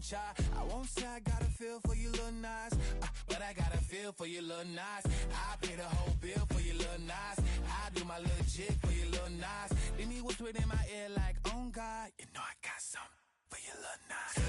try. I won't say I got a feel for you, little Nas, but I got a feel for you, little Nas. I pay the whole bill for you, little Nas. I do my little jig for you, little Nas. Then he whisper in my ear like, oh God, you know I got something for you, little Nas.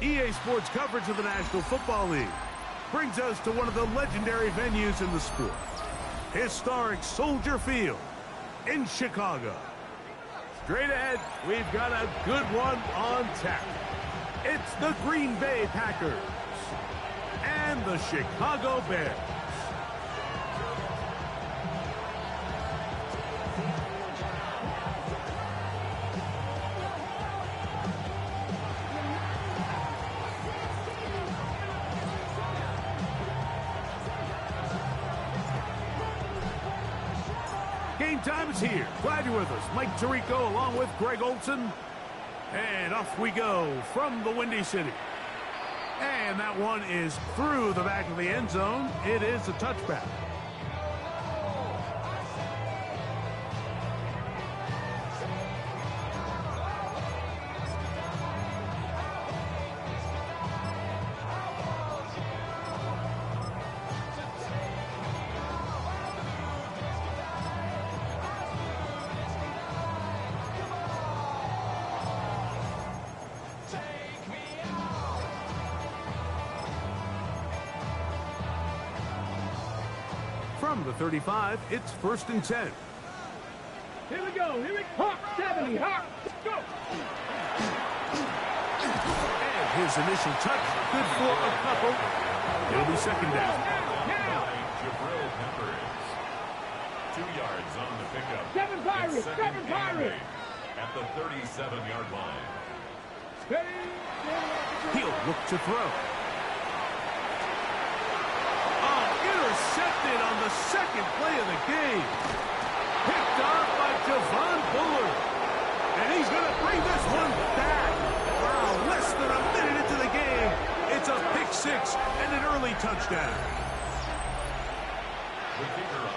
EA Sports coverage of the National Football League brings us to one of the legendary venues in the sport, historic Soldier Field in Chicago. Straight ahead, we've got a good one on tap. It's the Green Bay Packers and the Chicago Bears. Game time is here. Glad you're with us. Mike Tirico along with Greg Olson. And off we go from the Windy City. And that one is through the back of the end zone. It is a touchback. From the 35, it's 1st and 10. Here we go. Here we go. 70. Hop. Go. And his initial touch, good for a couple. It'll be 2nd down. Now. Jabril Peppers. 2 yards on the pickup. 7 Pirates. 7 Pirates. At the 37-yard line. He'll look to throw. Intercepted on the 2nd play of the game. Picked off by Javon Bullard. And he's going to bring this one back. Wow, less than a minute into the game. It's a pick 6 and an early touchdown.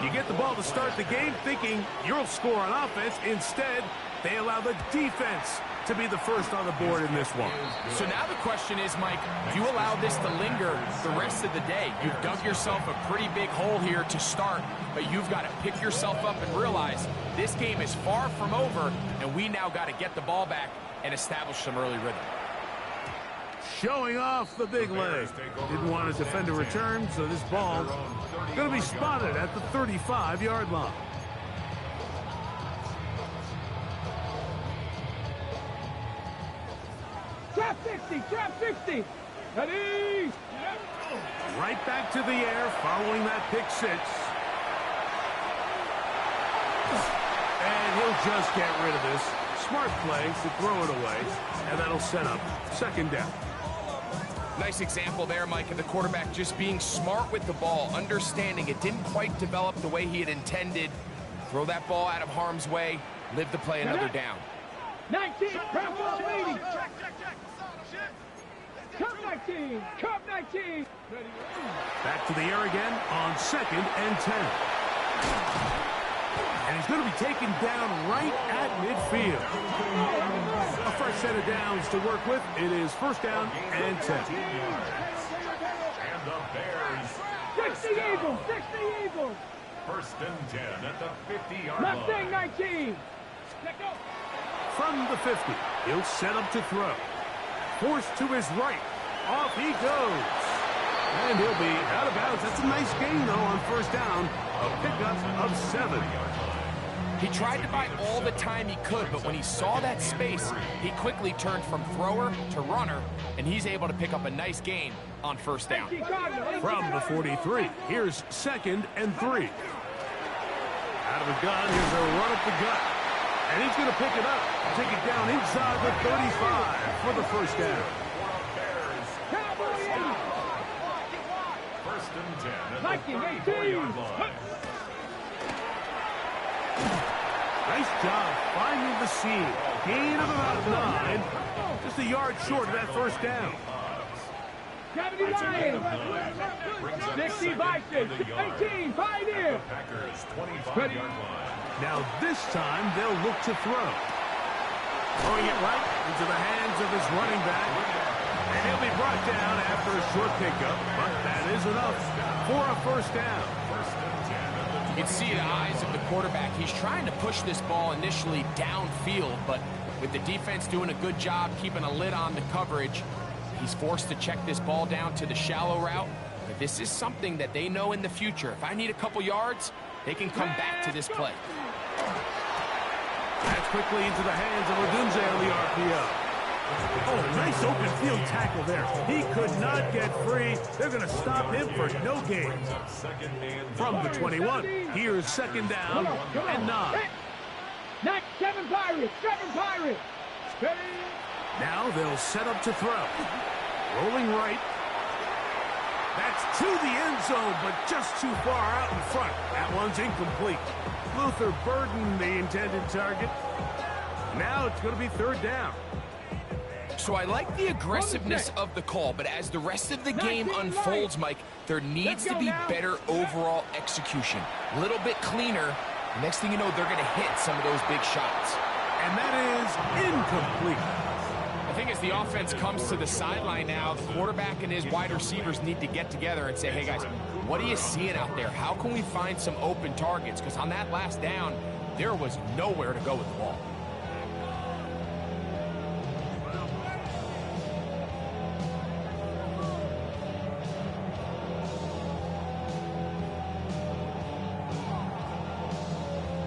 You get the ball to start the game thinking you'll score on offense. Instead, they allow the defense to be the first on the board in this one. So now the question is, Mike, do you allow this to linger the rest of the day? You've dug yourself a pretty big hole here to start, but you've got to pick yourself up and realize this game is far from over, and we now got to get the ball back and establish some early rhythm. Showing off the big leg. Didn't want to defend a return, so this ball going to be spotted at the 35-yard line. Drop 60. Drop 60. Ready. Right back to the air following that pick 6. And he'll just get rid of this. Smart play to throw it away, and that'll set up 2nd down. Nice example there, Mike, of the quarterback just being smart with the ball, understanding it didn't quite develop the way he had intended. Throw that ball out of harm's way, live to play another down. 19. Ground ball 80. Cup 19. Cup 19. Back to the air again on 2nd and 10. And he's going to be taken down right at midfield. A fresh set of downs to work with. It is 1st down and 10. And the Bears first 60 down. Eagles, 60 Eagles. First and 10 at the 50-yard Mustang line. 19. Let go. From the 50, he'll set up to throw. Forced to his right. Off he goes. And he'll be out of bounds. That's a nice gain, though, on first down. A pickup of 7. He tried to buy all the time he could, but when he saw that space, he quickly turned from thrower to runner, and he's able to pick up a nice gain on first down. From the 43, here's 2nd and 3. Out of the gun, here's a run up the gut. And he's going to pick it up. Take it down inside the 35 for the first down. First and 10 at Viking, the 18. 34-yard line. Nice job finding the seam. Gain of about 9. Just a yard short of that first down. 70 Lions. 60 Vikings. 18 Pioneers. Packers 25-yard line. Now this time they'll look to throw. Throwing it right into the hands of his running back. And he'll be brought down after a short pickup. But that is enough for a first down. First and 10 at the You can see the eyes of the quarterback. He's trying to push this ball initially downfield, but with the defense doing a good job keeping a lid on the coverage, he's forced to check this ball down to the shallow route. But this is something that they know in the future. If I need a couple yards, they can come back to this play. That's quickly into the hands of Odunze on the RPO. Oh, nice open field tackle there. He could not get free. They're going to stop him for no gain. From the 21, here's 2nd down and 9. 7 Pirates, 7 Pirates. Ready? Now they'll set up to throw. Rolling right. That's to the end zone, but just too far out in front. That one's incomplete. Luther Burden, the intended target. Now it's going to be 3rd down. So I like the aggressiveness of the call, but as the rest of the game unfolds, Mike, there needs to be better overall execution. A little bit cleaner. Next thing you know, they're going to hit some of those big shots. And that is incomplete. I think as the offense comes to the sideline now, the quarterback and his wide receivers need to get together and say, hey, guys, what are you seeing out there? How can we find some open targets? Because on that last down, there was nowhere to go with the ball.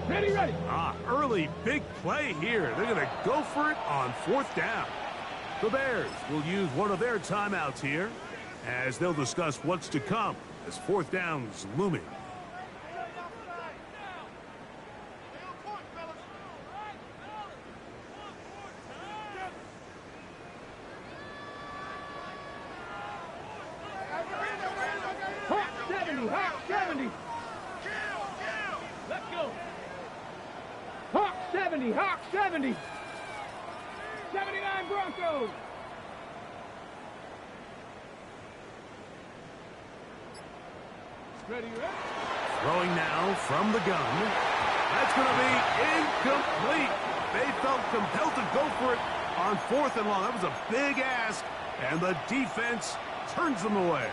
Ready. Early big play here. They're going to go for it on 4th down. The Bears will use one of their timeouts here as they'll discuss what's to come as 4th down's looming. Hawk 70, Hawk 70. Let's go. Hawk 70, Hawk 70. 79 Broncos. Ready? Throwing now from the gun. That's going to be incomplete. They felt compelled to go for it on 4th and long. That was a big ask, and the defense turns them away.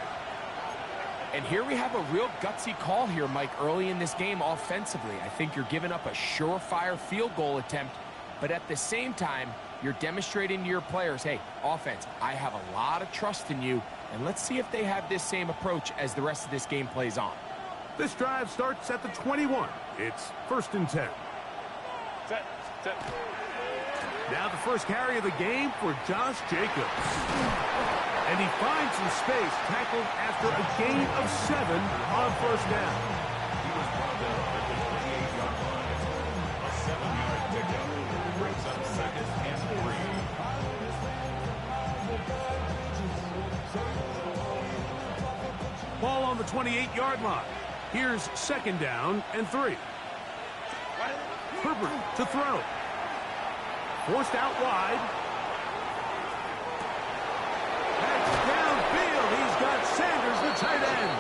And here we have a real gutsy call here, Mike, early in this game offensively. I think you're giving up a surefire field goal attempt, but at the same time, you're demonstrating to your players, hey, offense, I have a lot of trust in you, and let's see if they have this same approach as the rest of this game plays on. This drive starts at the 21. It's 1st and 10. Set. Now the first carry of the game for Josh Jacobs. And he finds some space, tackled after a gain of 7 on 1st down. He was brought down at the 28-yard line. A 7-yard pickup brings up 2nd and 3. Ball on the 28-yard line. Here's 2nd down and 3. Herbert to throw. Forced out wide. That's downfield. He's got Sanders, the tight end.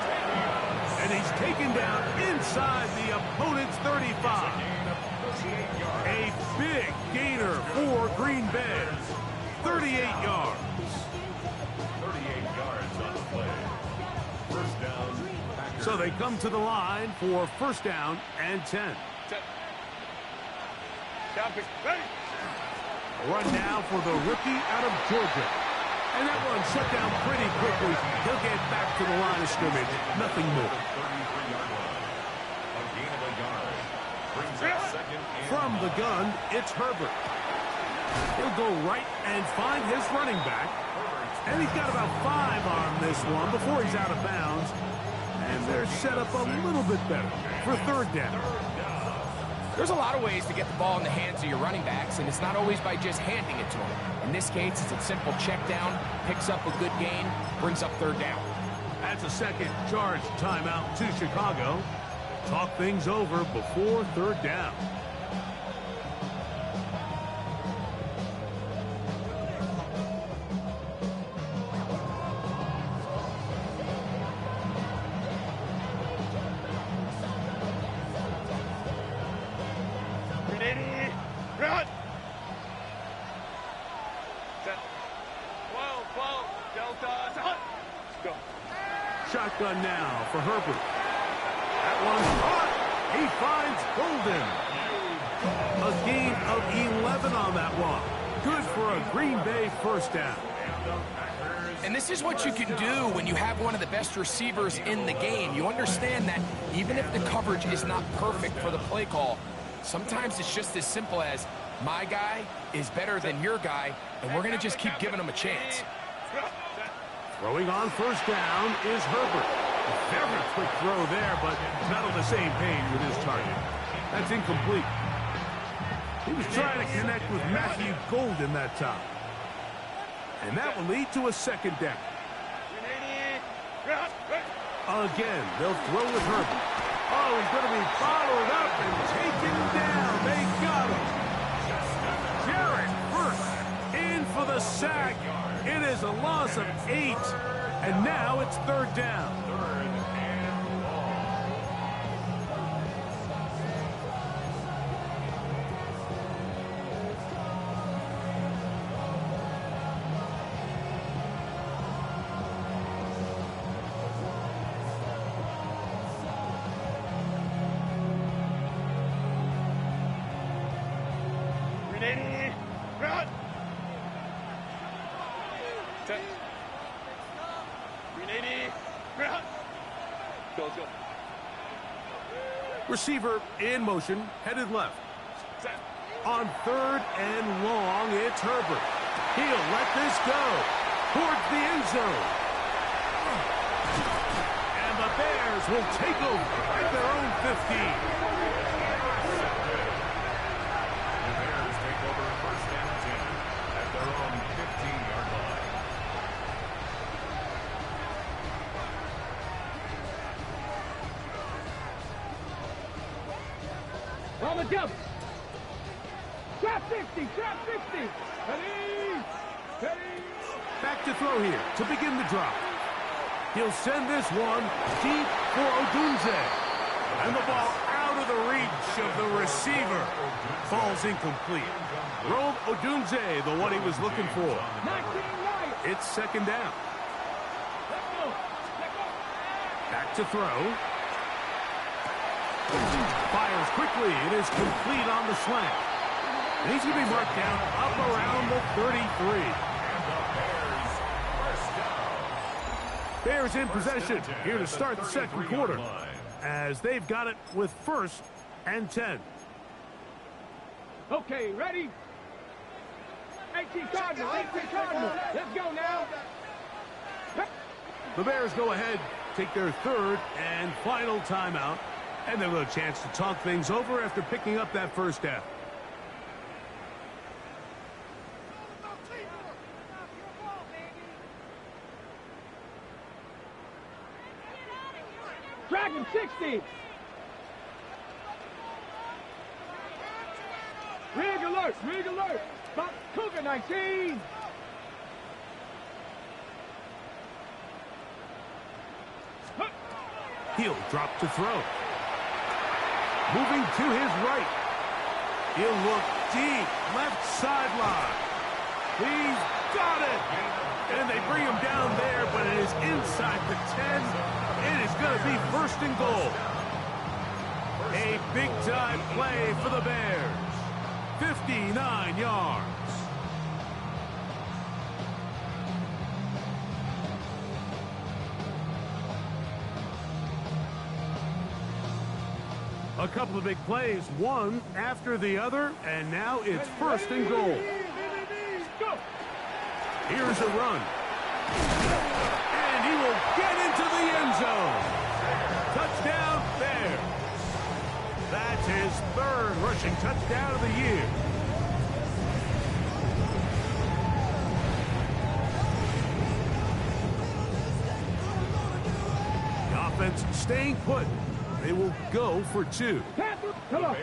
And he's taken down inside the opponent's 35. A big gainer for Green Bay. 38 yards. 38 yards on the play. First down. So they come to the line for first down and 10. A run now for the rookie out of Georgia. And that one shut down pretty quickly. He'll get back to the line of scrimmage. Nothing more. From the gun, it's Herbert. He'll go right and find his running back. And he's got about 5 on this one before he's out of bounds. And they're set up a little bit better for third down. There's a lot of ways to get the ball in the hands of your running backs, and it's not always by just handing it to them. In this case, it's a simple check down, picks up a good gain, brings up third down. That's a second charge timeout to Chicago. Talk things over before third down. Shotgun now for Herbert. That one's caught. He finds Golden. A gain of 11 on that one. Good for a Green Bay first down. And this is what you can do when you have one of the best receivers in the game. You understand that even if the coverage is not perfect for the play call, sometimes it's just as simple as my guy is better than your guy, and we're going to just keep giving him a chance. Throwing on first down is Herbert. A very quick throw there, but not on the same page with his target. That's incomplete. He was trying to connect with Matthew Golden that time. And that will lead to a second down. Again, they'll throw with Herbert. Oh, he's going to be followed up and taken down. They got him. Jared Verse in for the sack. It is a loss of 8, and now it's third down. Receiver in motion, headed left. On third and long, it's Herbert. He'll let this go towards the end zone. And the Bears will take over at their own 15. The Bears take over first and 10 at their own 15-yard line. On the jump. Trap 60, trap 60. Ready, ready. Back to throw here to begin the drop. He'll send this one deep for Odunze. And the ball out of the reach of the receiver. Falls incomplete. Rome Odunze, the one he was looking for. It's second down. Back to throw. Fires quickly. It is complete on the slant. And he's going to be marked down up around the 33. Bears in possession here to start the second quarter, as they've got it with first and 10. Okay, ready? 18 Cardinal, 18 Cardinal. Let's go now. The Bears go ahead, take their third and final timeout, and they'll have a chance to talk things over after picking up that first down. Dragon 60. Rig alert, rig alert. Box Cougar 19. He'll drop to throw. Moving to his right. He'll look deep, left sideline. He's got it. And they bring him down there, but it is inside the 10. It is going to be first and goal. A big-time play for the Bears. 59 yards. A couple of big plays, one after the other, and now it's first and goal. Here's a run. And he will get into the end zone. Touchdown, Bears. That's his third rushing touchdown of the year. The offense staying put. They will go for two. Come on.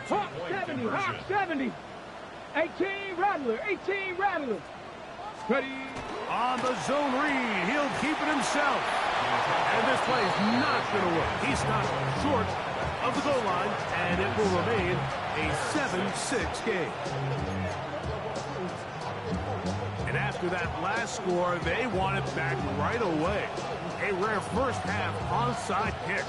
Hawk 70, Hawk 70. 18 Rattler, 18 Rattler. Ready. On the zone read, he'll keep it himself. And this play is not going to work. He stopped short of the goal line, and it will remain a 7-6 game. And after that last score, they want it back right away. A rare first half onside kick.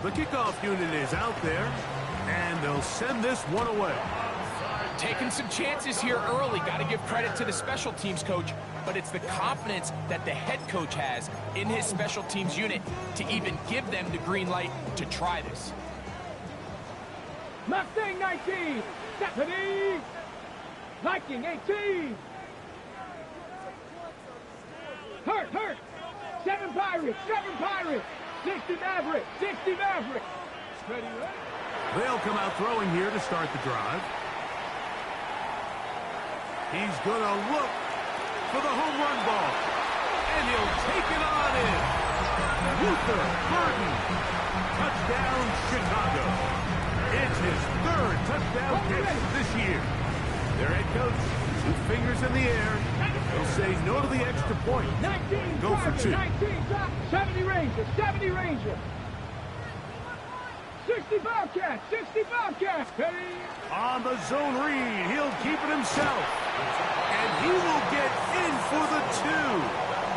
The kickoff unit is out there, and they'll send this one away. Taking some chances here early. Got to give credit to the special teams coach, but it's the confidence that the head coach has in his special teams unit to even give them the green light to try this. Mustang 19, Stephanie. Viking 18. Hurt. 7 Pirates, 60 Maverick. Ready. They'll come out throwing here to start the drive. He's going to look for the home run ball. And he'll take it on in. Luther Burden. Touchdown, Chicago. It's his third touchdown catch this year. Their head coach, 2 fingers in the air. He'll say no to the extra point. 19 Go for 2. 19 drop. 70 Ranger. 60 Bobcats. Ready. On the zone read, he'll keep it himself. And he will get in for the 2.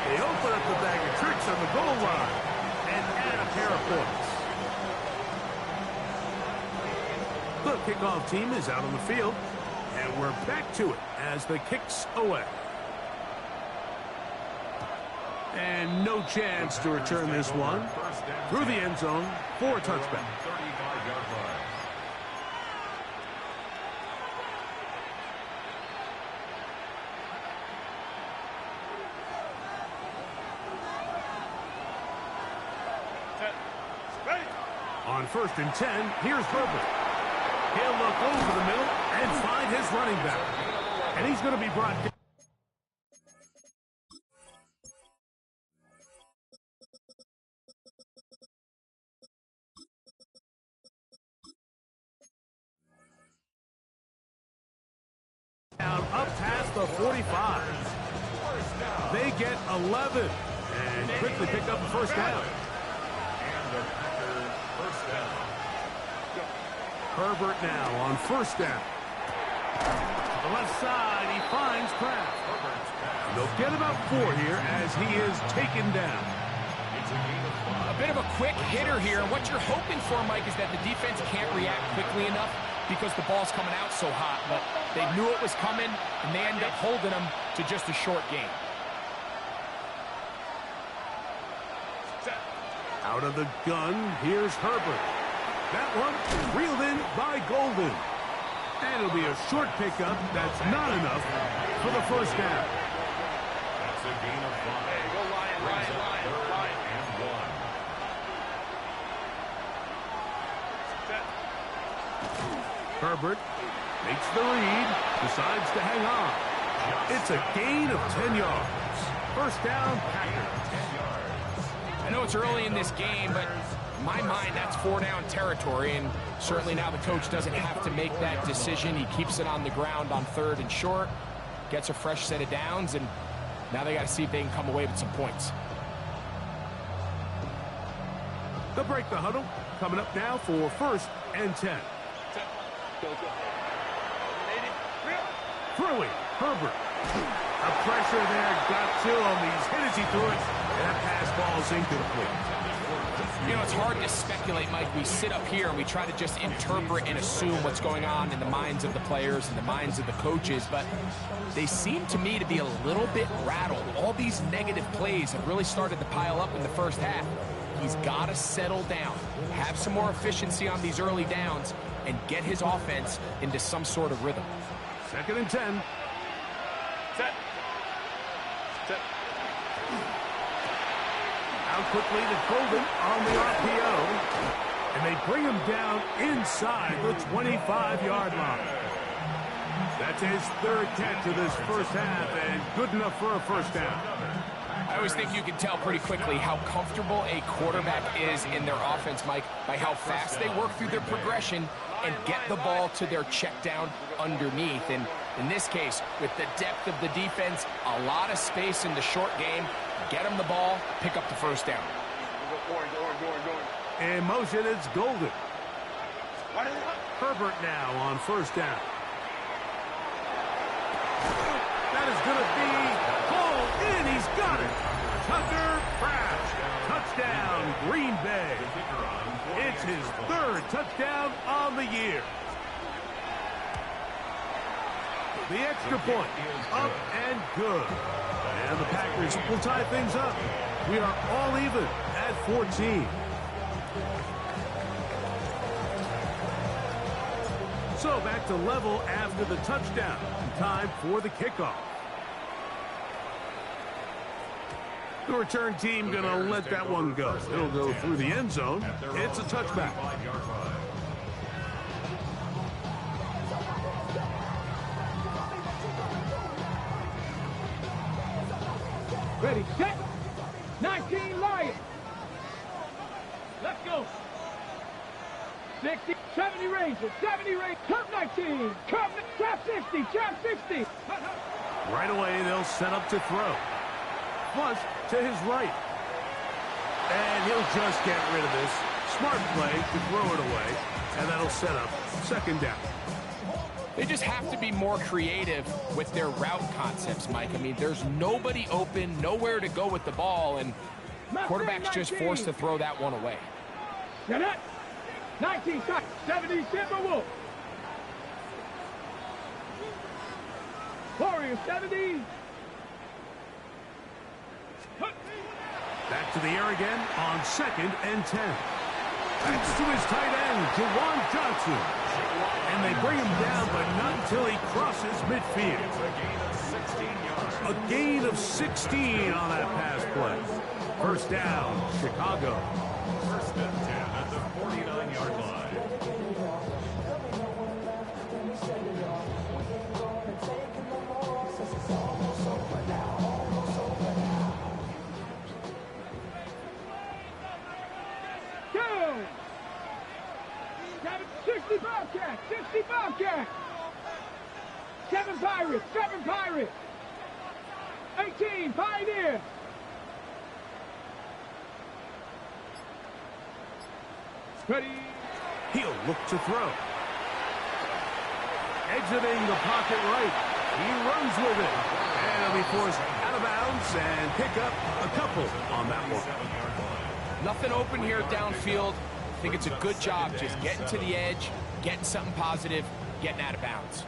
They open up the bag of tricks on the goal line and add a pair of points. The kickoff team is out on the field, and we're back to it as the kick's away. And no chance to return this one. Through the end zone for a touchback. 35-yard line. On 1st and 10, here's Herbert. He'll look over the middle and find his running back. And he's going to be brought down. Up past the 45. They get 11 and quickly pick up the first down. And the Packers first down. Herbert now on 1st down. To the left side, he finds Kraft. They'll get about 4 here as he is taken down. It's a gain of 5. A bit of a quick hitter here. What you're hoping for, Mike, is that the defense can't react quickly enough because the ball's coming out so hot. But they knew it was coming, and they end up holding them to just a short gain. Out of the gun, here's Herbert. That one reeled in by Golden. And it'll be a short pickup. That's not enough for the first down. That's a gain of 5. Go Ryan. And 1. Herbert makes the read, decides to hang on. It's a gain of 10 yards. First down, Packers. 10 yards. I know it's early in this game, but in my mind, that's 4-down territory, and certainly now the coach doesn't have to make that decision. He keeps it on the ground on 3rd and short. gets a fresh set of downs, and now they got to see if they can come away with some points. They'll break the huddle. Coming up now for 1st and 10. Throwing, Herbert. A pressure there got to him. He's hit as he threw it, and that pass ball's incomplete. You know, it's hard to speculate, Mike. We sit up here and we try to just interpret and assume what's going on in the minds of the players and the minds of the coaches, but they seem to me to be a little bit rattled. All these negative plays have really started to pile up in the first half. He's got to settle down, have some more efficiency on these early downs, and get his offense into some sort of rhythm. 2nd and 10. Set. Out quickly to Golden on the RPO. And they bring him down inside the 25-yard line. That's his 3rd catch of this first half, and good enough for a first down. I always think you can tell pretty quickly how comfortable a quarterback is in their offense, Mike, by how fast they work through their progression and get the ball to their check down underneath. And in this case, with the depth of the defense, a lot of space in the short game, get them the ball, pick up the first down. In motion, it's Golden. Herbert now on 1st down. That is going to be pulled in. He's got it. Tucker Kraft. Touchdown, Green Bay. It's his 3rd touchdown on the year. The extra point, up and good. And the Packers will tie things up. We are all even at 14. So back to level after the touchdown. Time for the kickoff. The return team going to let that one go. It'll go through the end zone. It's a touchback. Ready, set. 19 Lions. Let's go. 60, 70 Rangers, 70 Rangers, top 19, top 50, top 50. Right away, they'll set up to throw. Flush to his right. And he'll just get rid of this. Smart play to throw it away. And that'll set up 2nd down. They just have to be more creative with their route concepts, Mike. I mean, there's nobody open, nowhere to go with the ball, and quarterback's just forced to throw that one away. Get it. 19, 70 Timberwolves. Warriors, 70. Back to the air again on 2nd and 10. Backs to his tight end, Jawan Johnson. And they bring him down, but not until he crosses midfield. A gain of 16 on that pass play. 1st down, Chicago. 1st and 10 at the 49-yard line. Go! 60 Bobcats, 60 Bobcats. 7 Pirates, 7 Pirates. 18 Pioneers. Ready. He'll look to throw. Exiting the pocket right. He runs with it. And he'll be forced out of bounds and pick up a couple on that one. Nothing open here downfield. I think it's a good job just getting to the edge, getting something positive, getting out of bounds.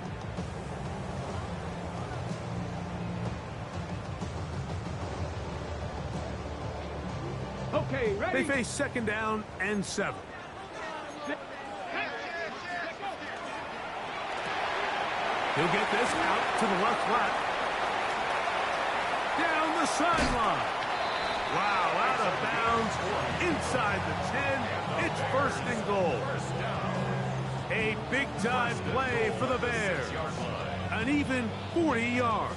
Okay, ready. They face 2nd down and 7. He'll get this out to the left flat. Down the sideline. Wow, out of bounds, inside the 10. It's 1st and goal. A big-time play for the Bears. An even 40 yards.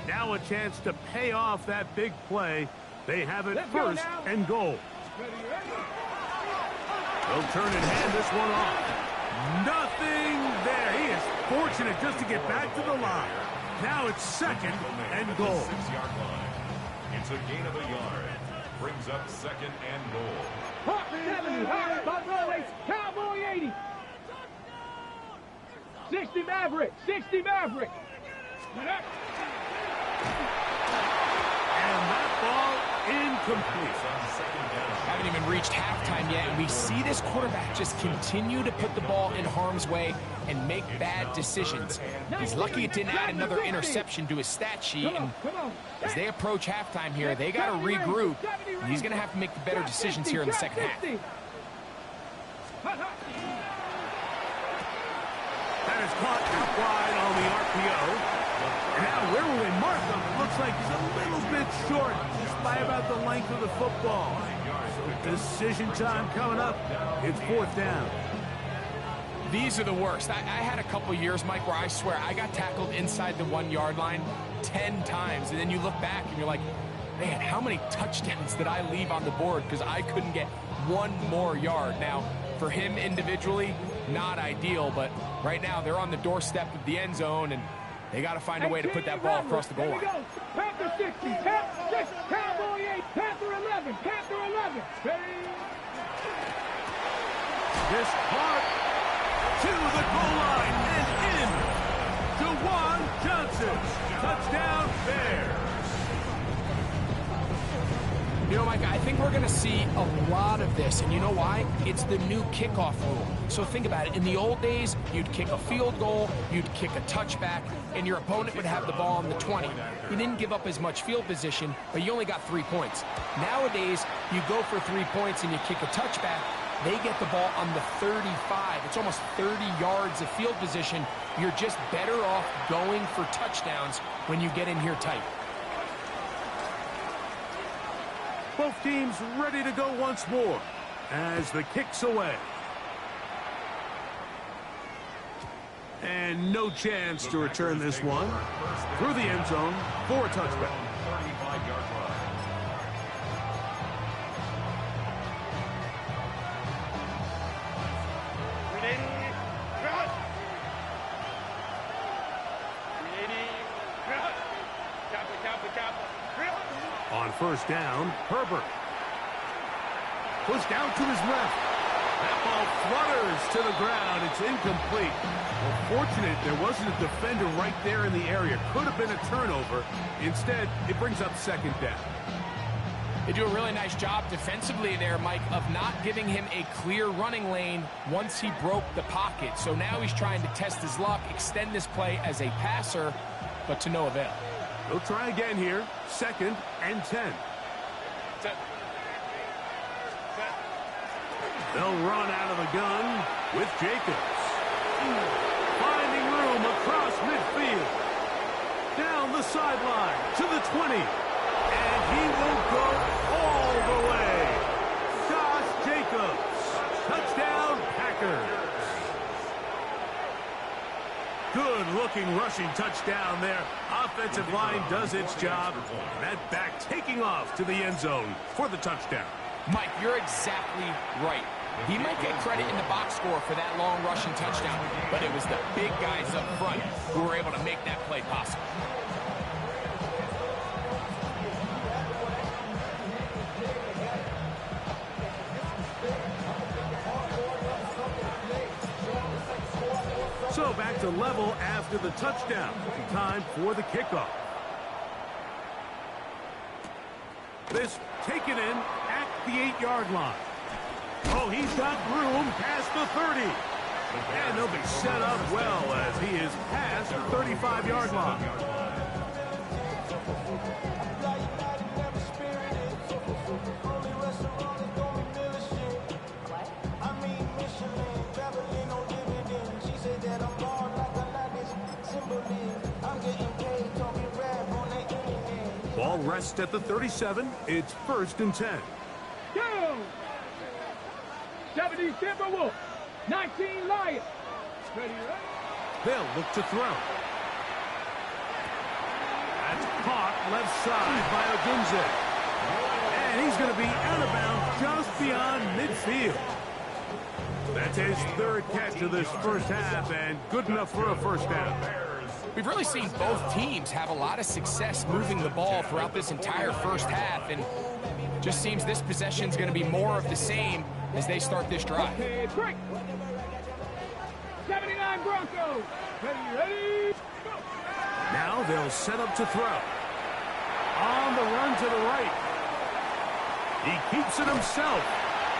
Now a chance to pay off that big play. They have it 1st and goal. They'll turn and hand this one off. Nothing there. He is fortunate just to get back to the line. Now it's second and goal. 6-yard line. It's a gain of a yard. Brings up second and goal. Hawk 70, Hawk, Buffalo, Cowboy 80. 60 Maverick, 60 Maverick. And that ball incomplete. Haven't even reached halftime yet, and we see this quarterback just continue to put the ball in harm's way and make bad decisions. He's lucky it didn't add another interception to his stat sheet, and as they approach halftime here, they got to regroup. He's going to have to make the better decisions here in the second half. That is caught out wide on the RPO. Now, where will they mark him? It looks like he's a little bit short, just by about the length of the football. So decision time coming up. It's fourth down. These are the worst. I had a couple years, Mike, where I swear I got tackled inside the 1-yard line 10 times, and then you look back and you're like, man, how many touchdowns did I leave on the board because I couldn't get one more yard? Now, for him individually, not ideal, but right now they're on the doorstep of the end zone, and they got to find a way to put that ball across the goal line. Panther 60, Panther 6, Cowboy 8, Panther 11, Panther 11. This part to the goal line and in. Juwan Johnson. Touchdown Bears. You know, Mike, I think we're going to see a lot of this, and you know why? It's the new kickoff rule. So think about it. In the old days, you'd kick a field goal, you'd kick a touchback, and your opponent would have the ball on the 20. You didn't give up as much field position, but you only got 3 points. Nowadays, you go for 3 points and you kick a touchback, they get the ball on the 35. It's almost 30 yards of field position. You're just better off going for touchdowns when you get in here tight. Both teams ready to go once more as the kick's away. And no chance to return this one through the end zone for a touchback. 35-yard line. On first down, Herbert. Pushed out to his left. That ball flutters to the ground. It's incomplete. Well, fortunate there wasn't a defender right there in the area. Could have been a turnover. Instead, it brings up second down. They do a really nice job defensively there, Mike, of not giving him a clear running lane once he broke the pocket. So now he's trying to test his luck, extend this play as a passer, but to no avail. They'll try again here. Second and 10. They'll run out of the gun with Jacobs. Finding room across midfield. Down the sideline to the 20. And he will go all the way. Josh Jacobs. Touchdown, Packers. Good-looking rushing touchdown there. Offensive line does its job. That back taking off to the end zone for the touchdown. Mike, you're exactly right. He might get credit in the box score for that long rushing touchdown, but it was the big guys up front who were able to make that play possible. So back to level after the touchdown. Time for the kickoff. This taken in at the 8-yard line. Oh, he's got room past the 30. And they'll be set up well as he is past the 35-yard line. Ball rests at the 37. It's first and 10. Go! 70 Timberwolves, 19 Lions. Ready, right? They'll look to throw. That's caught left side by Odunze. And he's going to be out of bounds just beyond midfield. That's his third catch of this first half, and good enough for a first down. We've really seen both teams have a lot of success moving the ball throughout this entire first half, and just seems this possession's going to be more of the same as they start this drive. Okay, break. 79 Broncos. Ready, go. Now they'll set up to throw. On the run to the right. He keeps it himself.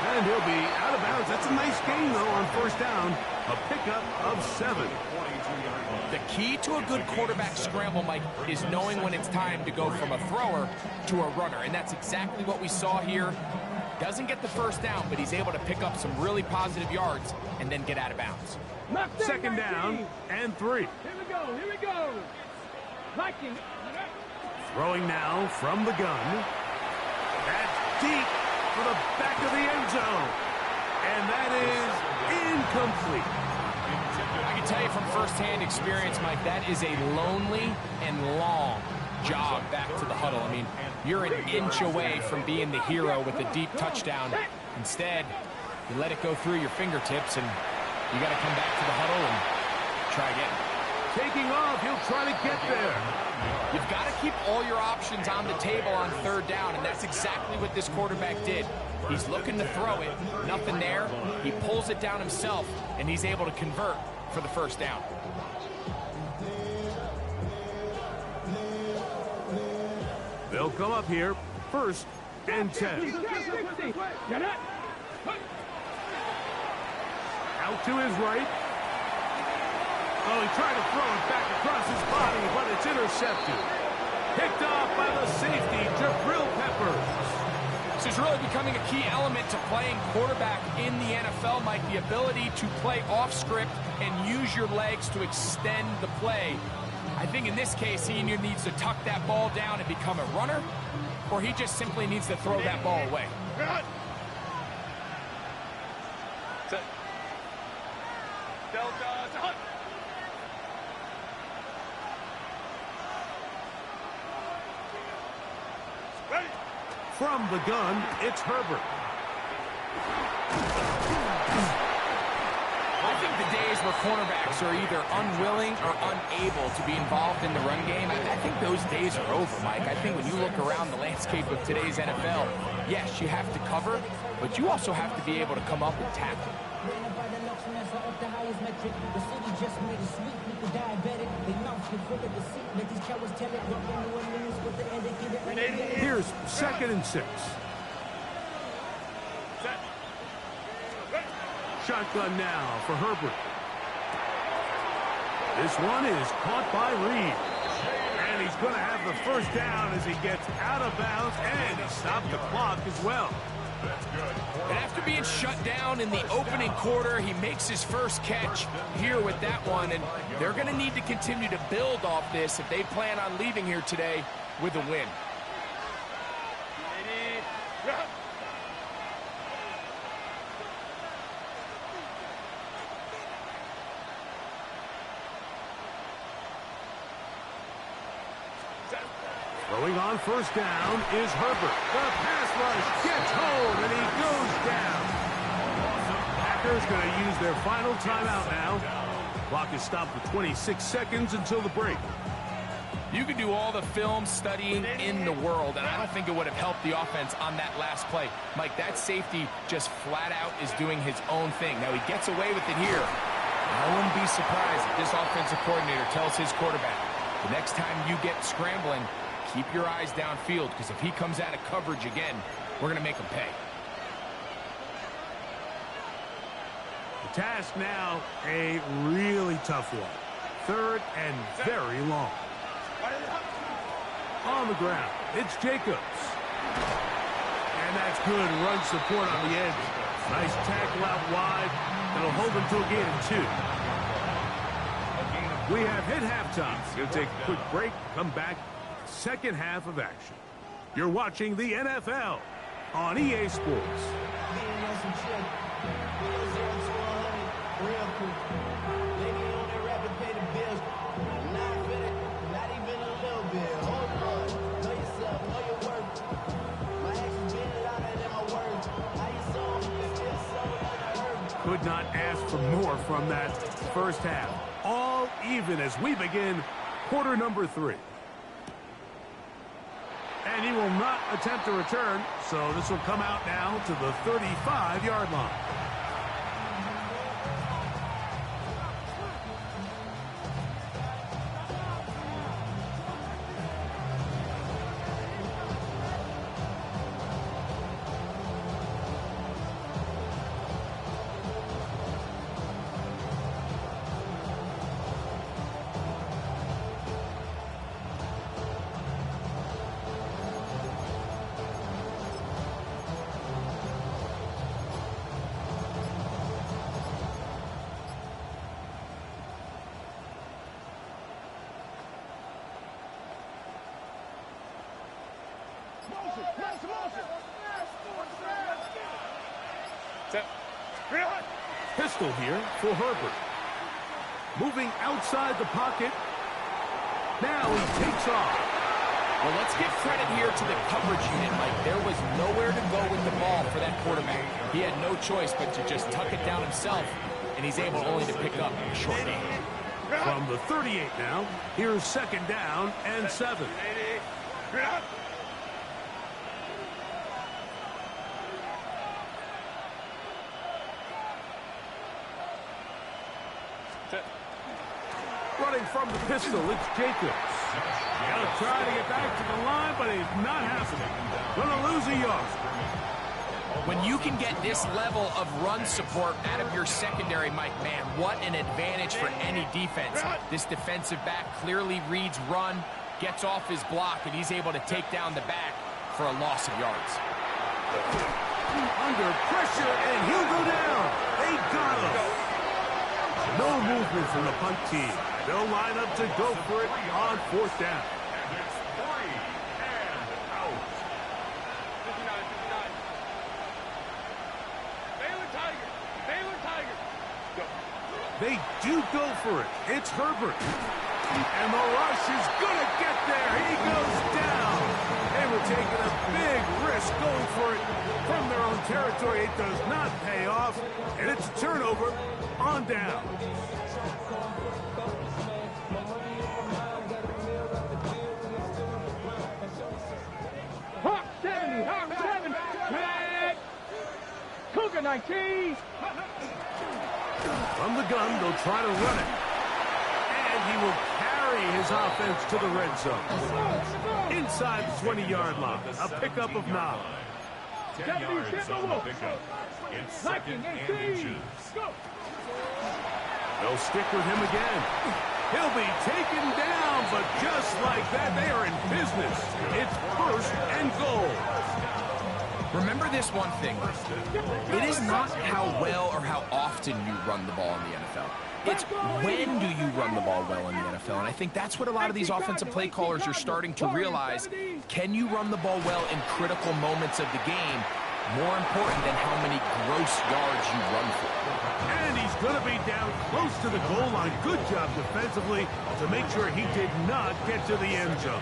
And he'll be out of bounds. That's a nice gain, though, on first down. A pickup of 7. The key to a good quarterback scramble, Mike, is knowing when it's time to go from a thrower to a runner. And that's exactly what we saw here. Doesn't get the first down, but he's able to pick up some really positive yards and then get out of bounds. Second down and 3. Here we go. Viking. Throwing now from the gun. That's deep for the back of the end zone. And that is incomplete. I can tell you from firsthand experience, Mike, that is a lonely and long jog back to the huddle. I mean, you're an inch away from being the hero with a deep touchdown. Instead, you let it go through your fingertips, and you got to come back to the huddle and try again. Taking off, he'll try to get there. You've got to keep all your options on the table on third down, and that's exactly what this quarterback did. He's looking to throw it, nothing there. He pulls it down himself, and he's able to convert for the first down. They'll come up here, 1st and 10. Out to his right. Oh, he tried to throw it back across his body, but it's intercepted. Picked off by the safety, Jabril Peppers. This is really becoming a key element to playing quarterback in the NFL, Mike, the ability to play off script and use your legs to extend the play. I think in this case, he either needs to tuck that ball down and become a runner, or he just simply needs to throw that ball away. From the gun, it's Herbert. I think the days where cornerbacks are either unwilling or unable to be involved in the run game, I think those days are over, Mike. I think when you look around the landscape of today's NFL, yes, you have to cover, but you also have to be able to come up and tackle. Here's 2nd and 6. Shotgun now for Herbert. This one is caught by Reed. And he's going to have the first down as he gets out of bounds, and he stopped the clock as well. And after being shut down in the opening quarter, he makes his first catch here with that one, and they're going to need to continue to build off this if they plan on leaving here today with a win. Throwing on first down is Herbert. The pass rush gets home, and he goes down. Packers going to use their final timeout now. Clock is stopped with 26 seconds until the break. You can do all the film studying in the world, and I don't think it would have helped the offense on that last play. Mike, that safety just flat out is doing his own thing. Now, he gets away with it here. I wouldn't be surprised if this offensive coordinator tells his quarterback, the next time you get scrambling, keep your eyes downfield, because if he comes out of coverage again, we're going to make him pay. The task now, a really tough one. 3rd and very long. On the ground, it's Jacobs. And that's good run support on the edge. Nice tackle out wide. That'll hold them to a gain of 2. We have hit halftime. We'll take a quick break, come back. Second half of action. You're watching the NFL on EA Sports. not ask for more from that first half. All even as we begin quarter number 3. And he will not attempt a return, so this will come out now to the 35-yard line. Pistol here for Herbert. Moving outside the pocket. Now he takes off. Well, let's give credit here to the coverage unit, Mike. There was nowhere to go with the ball for that quarterback. He had no choice but to just tuck it down himself, and he's able only to pick up a short gain. From the 38 now, here's second down and 7. Running from the pistol, it's Jacobs. Gonna try to get back to the line, but it's not happening. Gonna lose a yard. When you can get this level of run support out of your secondary, Mike, man, what an advantage for any defense. This defensive back clearly reads run, gets off his block, and he's able to take down the back for a loss of yards. Under pressure, and he'll go down. They got him. No movement from the punt team. They'll line up to go for it on 4th down. And it's 3 and out. 59. Baylor Tigers. Baylor Tigers. Go. They do go for it. It's Herbert. And the rush is going to get there. He goes down. They were taking a big risk going for it from their own territory. It does not pay off. And it's a turnover on down. Hawk 70. Hawk 7. Red. Cougar 19. From the gun, they'll try to run it. And he will carry his offense to the red zone. Inside the 20-yard line, a pickup of 9. 10 yards on the pickup. It's second and inches. They'll stick with him again. He'll be taken down, but just like that, they are in business. It's 1st and goal. Remember this one thing. It is not how well or how often you run the ball in the NFL. It's when do you run the ball well in the NFL. And I think that's what a lot of these offensive play callers are starting to realize. Can you run the ball well in critical moments of the game? More important than how many gross yards you run for. And he's going to be down close to the goal line. Good job defensively to make sure he did not get to the end zone.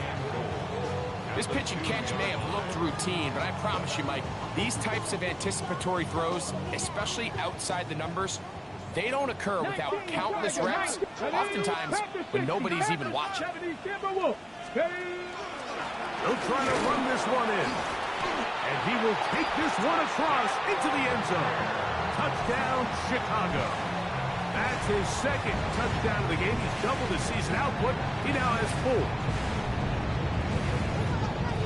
This pitch and catch may have looked routine, but I promise you, Mike, these types of anticipatory throws, especially outside the numbers, they don't occur without countless reps, oftentimes when nobody's even watching. They'll try to run this one in. And he will take this one across into the end zone. Touchdown, Chicago. That's his second touchdown of the game. He's doubled his season output. He now has 4.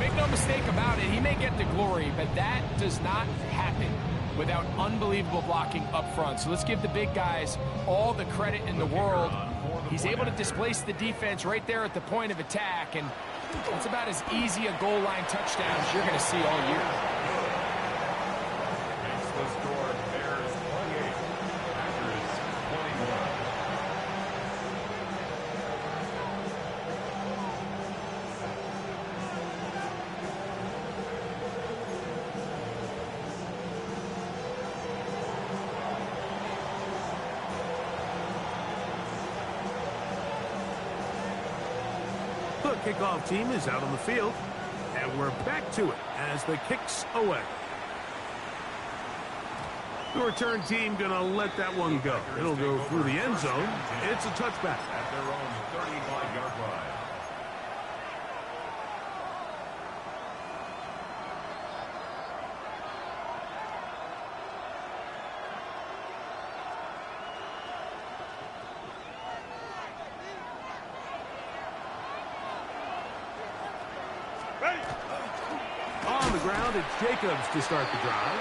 Make no mistake about it, he may get the glory, but that does not happen without unbelievable blocking up front. So let's give the big guys all the credit in the world. He's able to displace the defense right there at the point of attack, and it's about as easy a goal line touchdown as you're going to see all year. Makes the score Bears 28, Packers 21. The kickoff team is out on the field, and we're back to it as the kick's away. The return team going to let that one go. It'll go through the end zone. It's a touchback. At their own 35-yard line. On the ground, it's Jacobs to start the drive.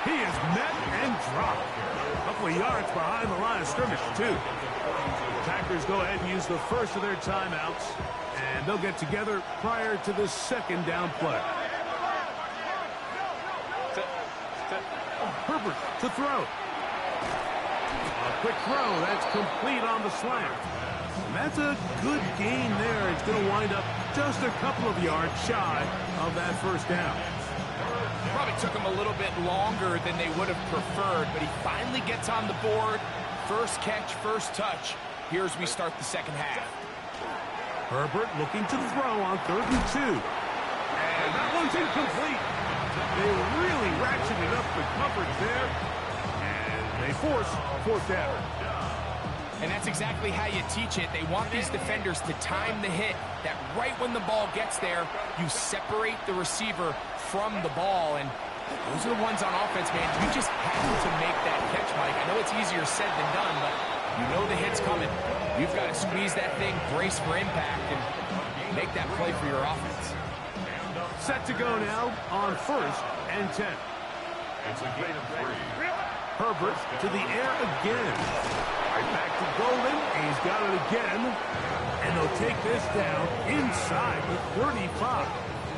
He is met and dropped. A couple of yards behind the line of scrimmage, too. The Packers go ahead and use the first of their timeouts, and they'll get together prior to the second down play. Herbert to throw. A quick throw. That's complete on the slant. And that's a good gain there. It's going to wind up just a couple of yards shy of that first down. Probably took him a little bit longer than they would have preferred, but he finally gets on the board. First catch, first touch. Here as we start the second half. Herbert looking to throw on 3rd and 2. And that one's incomplete. They really ratcheted up the coverage there. And they force 4th down. And that's exactly how you teach it. They want these defenders to time the hit, that right when the ball gets there, you separate the receiver from the ball. And those are the ones on offense, man. You just have to make that catch, Mike. I know it's easier said than done, but you know the hit's coming. You've got to squeeze that thing, brace for impact, and make that play for your offense. Set to go now on 1st and 10. It's a gain of 3. Herbert to the air again. Right back to Golden. He's got it again. And they'll take this down inside the 35.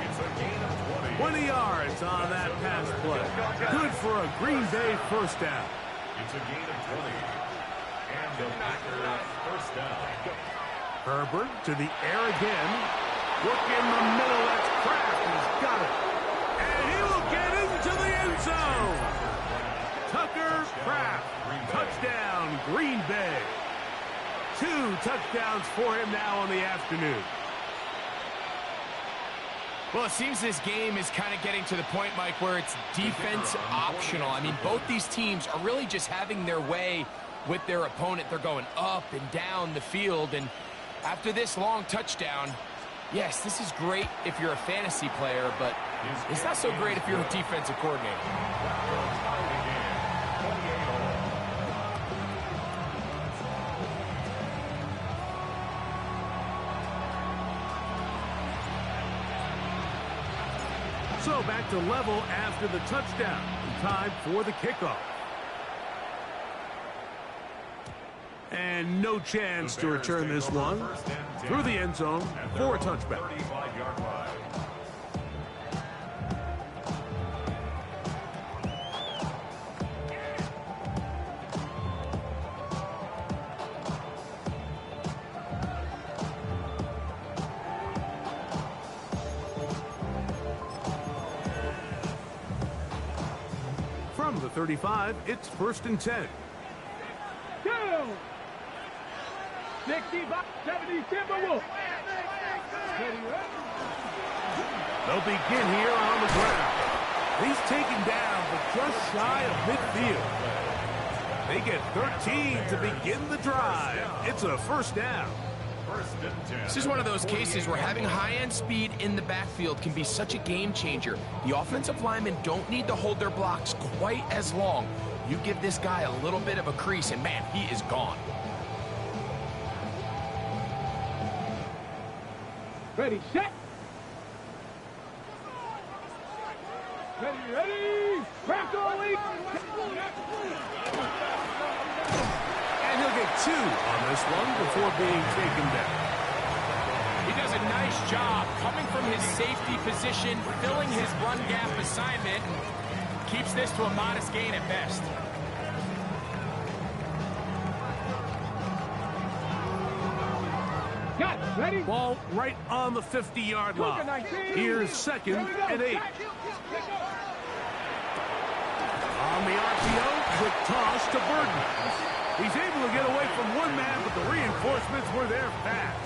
It's a gain of 20 yards on that pass play. Good for a Green Bay first down. It's a gain of 20. And the Packers first down. Herbert to the air again. Work in the middle. That's Kraft. He's got it. And he will get into the end zone. Tucker Kraft. Touchdown, Green Bay. 2 touchdowns for him now on the afternoon. Well, it seems this game is kind of getting to the point, Mike, where it's defense optional. I mean, both these teams are really just having their way with their opponent. They're going up and down the field, and after this long touchdown, yes, this is great if you're a fantasy player, but it's not so great if you're a defensive coordinator. So back to level after the touchdown. Time for the kickoff. And no chance to return this one through the end zone for a touchback. 35-yard line. From the 35, it's 1st and 10. 65, 70, Timberwolves. They'll begin here on the ground. He's taken down, but just shy of midfield. They get 13 to begin the drive. It's a first down. This is one of those cases where having high-end speed in the backfield can be such a game changer. The offensive linemen don't need to hold their blocks quite as long. You give this guy a little bit of a crease, and man, he is gone. Ready, set. Ready. Crack all week. And he'll get 2 on this one before being taken down. He does a nice job coming from his safety position, filling his run gap assignment, and keeps this to a modest gain at best. Ready? Ball right on the 50-yard line. Here's 2nd and 8. On the RPO, quick toss to Burton. He's able to get away from one man, but the reinforcements were there fast.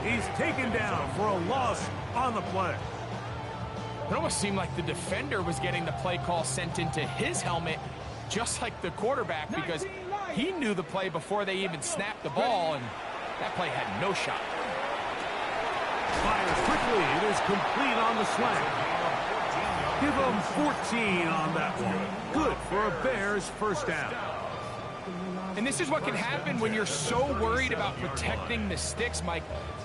He's taken down for a loss on the play. It almost seemed like the defender was getting the play call sent into his helmet. just like the quarterback, because he knew the play before they even snapped the ball, and that play had no shot. Fires quickly. It is complete on the slant. Give him 14 on that one. Good for a Bears first down. And this is what can happen when you're so worried about protecting the sticks, Mike.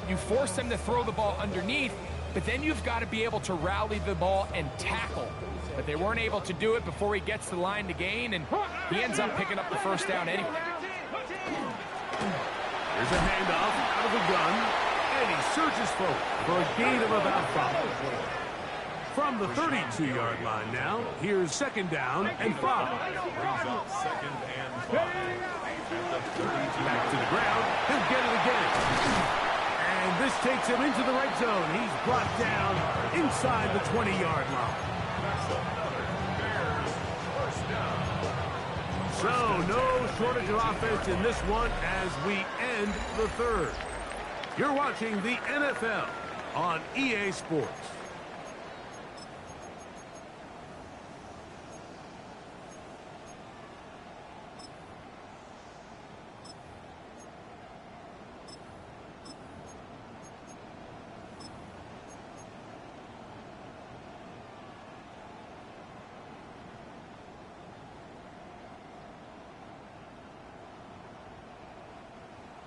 You force them to throw the ball underneath, but then you've got to be able to rally the ball and tackle. But they weren't able to do it before he gets the line to gain, and he ends up picking up the first down anyway. Here's a handoff out of the gun, and he surges forward for a gain of about 5. From the 32-yard line now, here's second down and 5. Brings up second and 5. Back to the ground. He'll get it again. And this takes him into the red zone. He's brought down inside the 20-yard line. That's another Bears first down. So no shortage of offense in this one as we end the third. You're watching the NFL on EA Sports.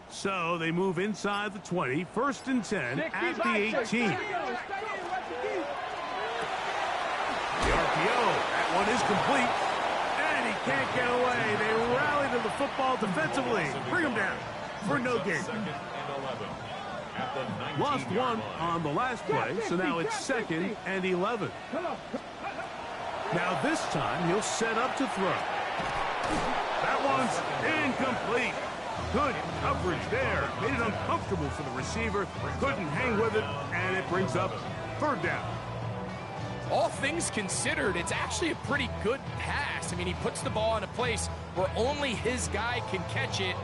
So they move inside the 20, first and 10 at the 18. The RPO, that one is complete, and he can't get away. They rally to the football defensively. Bring him down for no gain. Second and 11 at the 19-yard Lost one line. on the last play, so now it's second and 11. Now this time he'll set up to throw. That one's incomplete. Good coverage there. Made it uncomfortable for the receiver. Couldn't hang with it, and it brings up third down. All things considered, it's actually a pretty good pass. I mean, he puts the ball in a place where only his guy can catch it.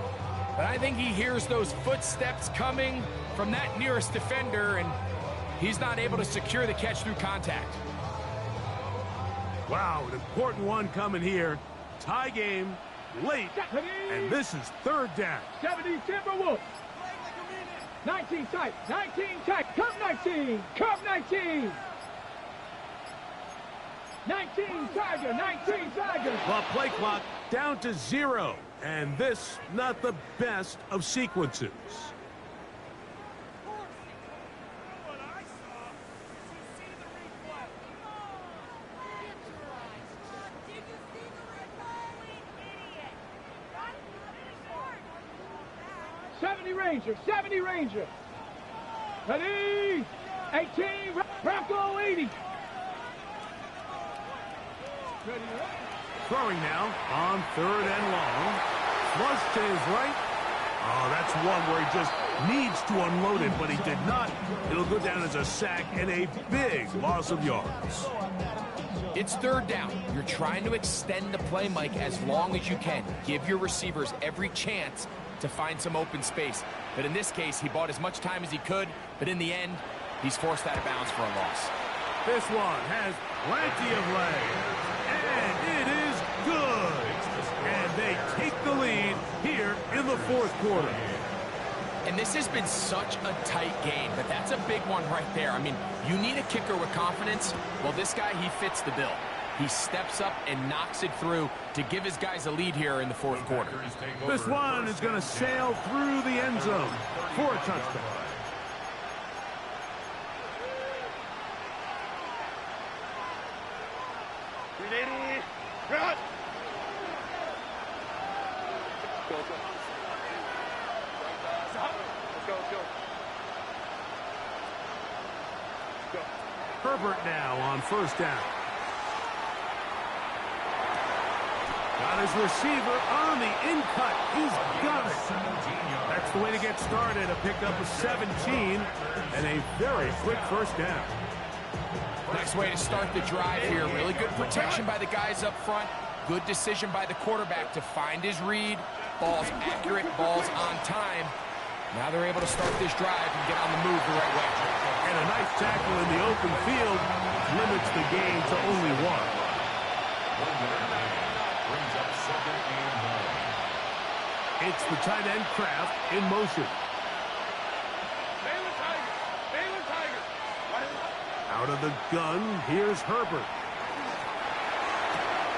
But I think he hears those footsteps coming from that nearest defender, and he's not able to secure the catch through contact. Wow, an important one coming here. Tie game. Late, and this is third down. 70 Timberwolves. 19 tight, 19 tight, come 19, come 19. 19 Tiger, 19 Tigers. Well, play clock down to 0, and this not the best of sequences. Ranger, 70 Ranger. Ready? 18, Bronco 80. Ready? Throwing now on third and long. Flush to his right. Oh, that's one where he just needs to unload it, but he did not. It'll go down as a sack and a big loss of yards. It's third down. You're trying to extend the play, Mike, as long as you can. Give your receivers every chance to find some open space. But in this case, he bought as much time as he could, but in the end, he's forced out of bounds for a loss. This one has plenty of legs, and it is good. And they take the lead here in the fourth quarter. And this has been such a tight game, but that's a big one right there. I mean, you need a kicker with confidence. Well, this guy, he fits the bill. He steps up and knocks it through to give his guys a lead here in the fourth quarter. This one is going to sail through the end zone for a touchdown. Ready, run! Herbert now on first down. Got his receiver on the in-cut. He's got it. That's the way to get started. A pickup of 17 and a very quick first down. Nice way to start the drive here. Really good protection by the guys up front. Good decision by the quarterback to find his read. Ball's accurate, ball's on time. Now they're able to start this drive and get on the move the right way. And a nice tackle in the open field limits the game to only one. Brings up It's the tight end Kraft in motion. Baylor Tigers. Baylor Tigers. Out of the gun, here's Herbert.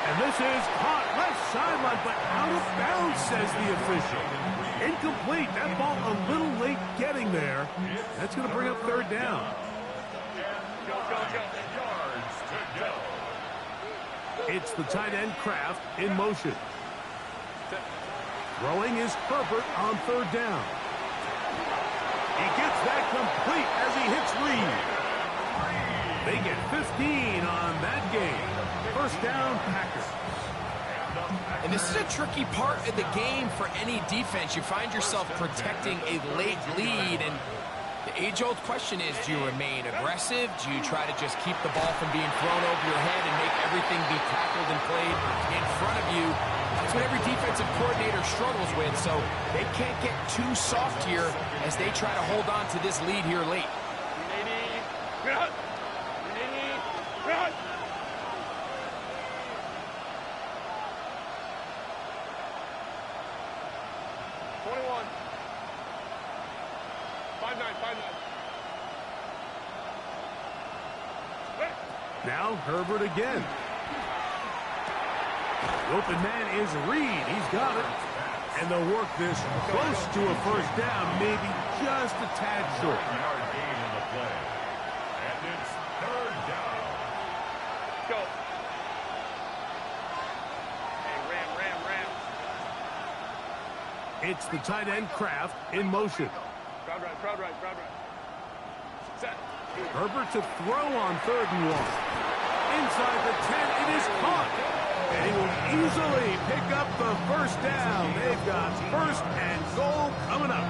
And this is caught left sideline, but out of bounds, says the official. Incomplete. That ball a little late getting there. That's going to bring up third down. Go, go, go. Yards to go. It's the tight end Kraft in motion. Throwing is Herbert on third down. He gets that complete as he hits Reed. They get 15 on that game. First down, Packers. And this is a tricky part of the game for any defense. You find yourself protecting a late lead, and the age-old question is, do you remain aggressive? Do you try to just keep the ball from being thrown over your head and make everything be tackled and played in front of you? That's what every defensive coordinator struggles with, so they can't get too soft here as they try to hold on to this lead here late. Run. Run. 21. 5-9. Now Herbert again. The open man is Reed. He's got it. And they'll work this close to a first down, maybe just a tad short. 7-yard gain in the play. And it's third down. Go. Hey, ram. It's the tight end Kraft in motion. Crowd right. Set. Herbert to throw on 3rd and 1. Inside the 10, it is caught. And he will easily pick up the first down. They've got 1st and goal coming up.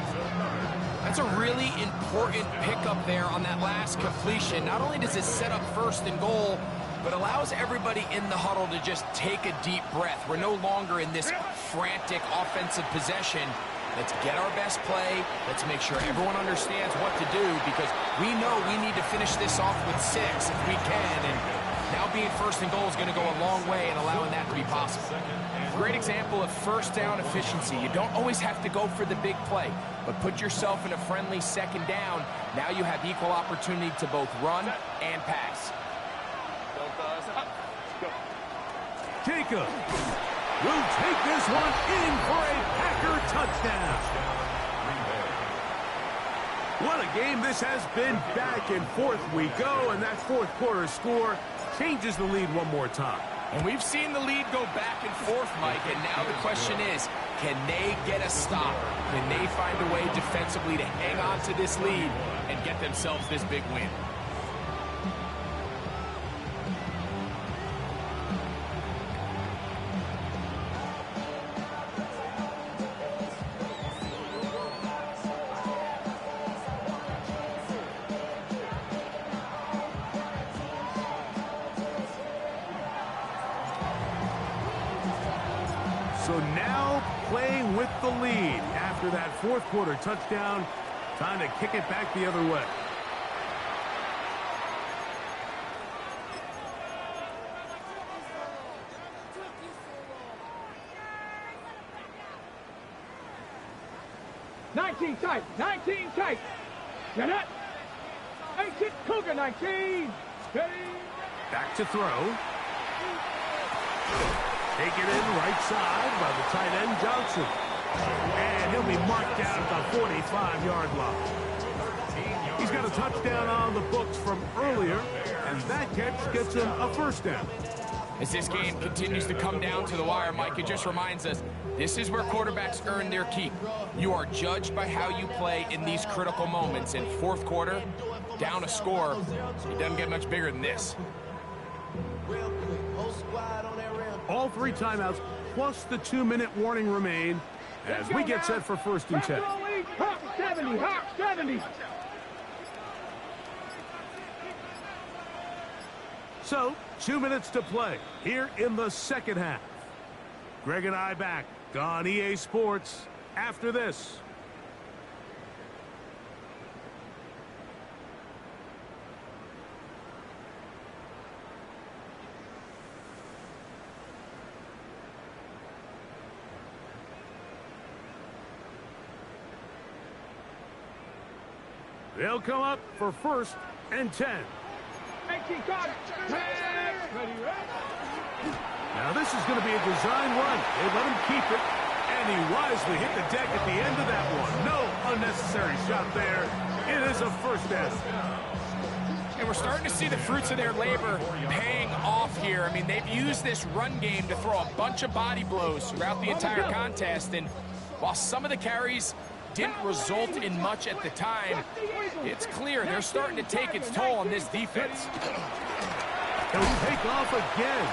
That's a really important pickup there on that last completion. Not only does it set up 1st and goal, but allows everybody in the huddle to just take a deep breath. We're no longer in this frantic offensive possession. Let's get our best play. Let's make sure everyone understands what to do, because we know we need to finish this off with 6 if we can. And now being 1st and goal is going to go a long way in allowing that to be possible. Great example of first down efficiency. You don't always have to go for the big play, but put yourself in a friendly 2nd down. Now you have equal opportunity to both run and pass. Jacob will take this one in for a Packer touchdown. What a game this has been. Back and forth we go, and that 4th quarter score changes the lead one more time. And we've seen the lead go back and forth, Mike, and now the question is, can they get a stop? Can they find a way defensively to hang on to this lead and get themselves this big win? So now playing with the lead after that 4th quarter touchdown, trying to kick it back the other way. Nineteen tight. Jeanette. 18, Cougar 19. Steady. Back to throw. Taken in right side by the tight end Johnson. And he'll be marked down at the 45-yard line. He's got a touchdown on the books from earlier, and that catch gets him a first down. As this game continues to come down to the wire, Mike, it just reminds us, this is where quarterbacks earn their keep. You are judged by how you play in these critical moments. In 4th quarter, down a score, it doesn't get much bigger than this. All 3 timeouts plus the 2-minute warning remain as we get set for 1st and 10. Hawk 70. So, 2 minutes to play here in the 2nd half. Greg and I back on EA Sports after this. They'll come up for 1st and 10. 18, got it. Ready, ready. Now this is going to be a design run. They let him keep it, and he wisely hit the deck at the end of that one. No unnecessary shot there. It is a 1st down. And we're starting to see the fruits of their labor paying off here. I mean, they've used this run game to throw a bunch of body blows throughout the entire contest. And while some of the carries didn't result in much at the time, it's clear they're starting to take its toll on this defense. He'll take off again,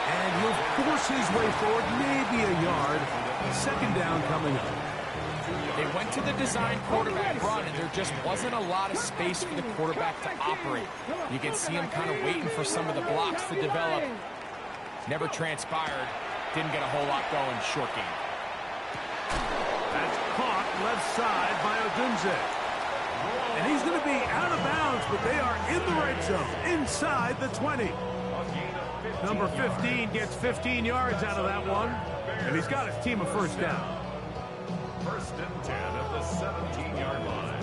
and he'll force his way forward, maybe a yard. 2nd down coming up. They went to the design quarterback run, and there just wasn't a lot of space for the quarterback to operate. You can see him kind of waiting for some of the blocks to develop. Never transpired. Didn't get a whole lot going. Short game. That's caught left side by Odunze. And he's going to be out of bounds, but they are in the red zone, inside the 20. Number 15 gets 15 yards out of that one, and he's got his team a 1st down. 1st and 10 at the 17-yard line.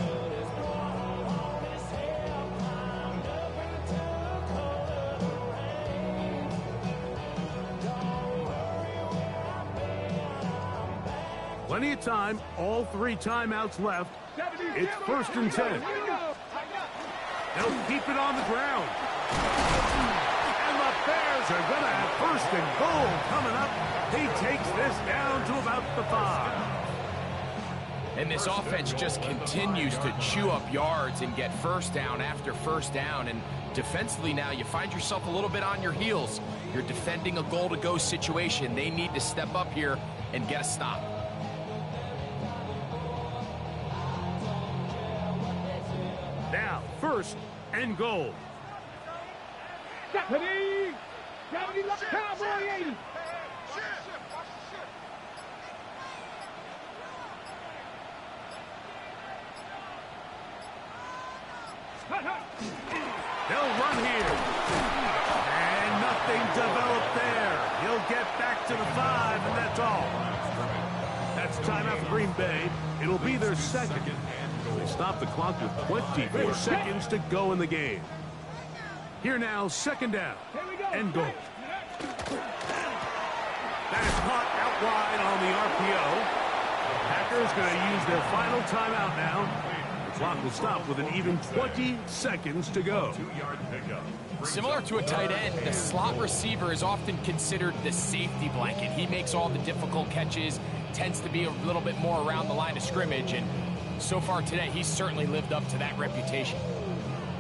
Plenty of time, all 3 timeouts left. It's 1st and 10. They'll keep it on the ground. And the Bears are going to have 1st and goal coming up. He takes this down to about the 5. And this offense just continues to chew up yards and get 1st down after 1st down. And defensively now, you find yourself a little bit on your heels. You're defending a goal-to-go situation. They need to step up here and get a stop. Now, 1st and goal. 70, Cowboy 80. They'll run here. And nothing developed there. He'll get back to the 5, and that's all. That's timeout for Green Bay. It'll be their 2nd. They stop the clock with 24 seconds to go in the game. Here now, 2nd down and goal. That is caught out wide on the RPO. Packers going to use their final timeout now. The clock will stop with an even 20 seconds to go. 2-yard pickup. Similar to a tight end, the slot receiver is often considered the safety blanket. He makes all the difficult catches, tends to be a little bit more around the line of scrimmage, and so far today, he's certainly lived up to that reputation.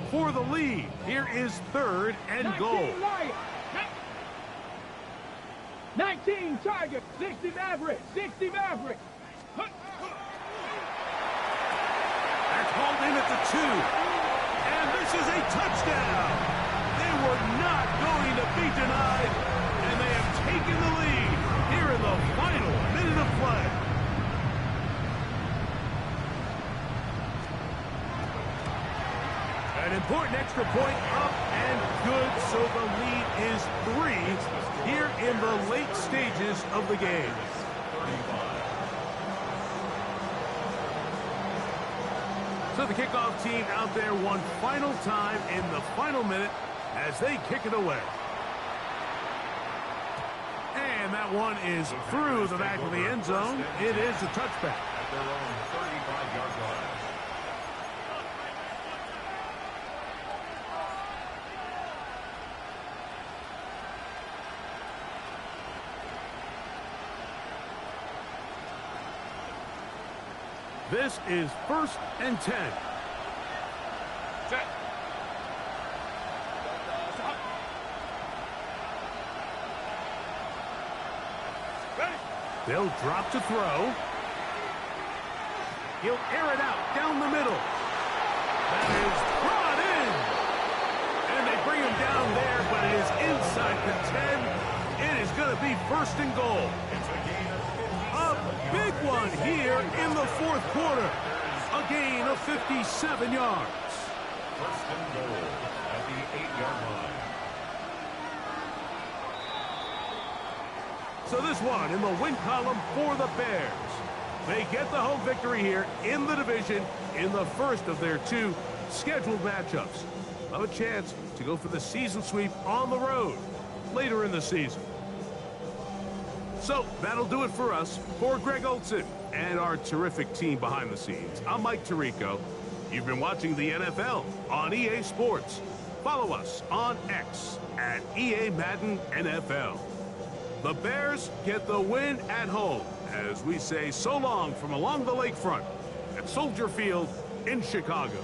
For the lead, here is 3rd and goal. 19 Tiger, 60 Maverick, 60 Maverick. That's hauled in at the 2. And this is a touchdown. They were not going to be denied, and they have taken the lead here in the final minute of play. An important extra point up and good, so the lead is 3 here in the late stages of the game. So the kickoff team out there one final time in the final minute as they kick it away. And that one is through the back of the end zone. It is a touchback. At their own 35-yard line. This is 1st and 10. Set. Ready. They'll drop to throw. He'll air it out down the middle. That is brought in. And they bring him down there, but it is inside the 10. It is going to be 1st and goal. It's a gain of 57. A big one here in the 4th quarter. A gain of 57 yards. 1st and goal at the 8-yard line. So this one in the win column for the Bears. They get the home victory here in the division in the first of their 2 scheduled matchups. Have a chance to go for the season sweep on the road later in the season. So that'll do it for us. For Greg Olson and our terrific team behind the scenes, I'm Mike Tirico. You've been watching the NFL on EA Sports. Follow us on X at EA Madden NFL. The Bears get the win at home as we say so long from along the lakefront at Soldier Field in Chicago.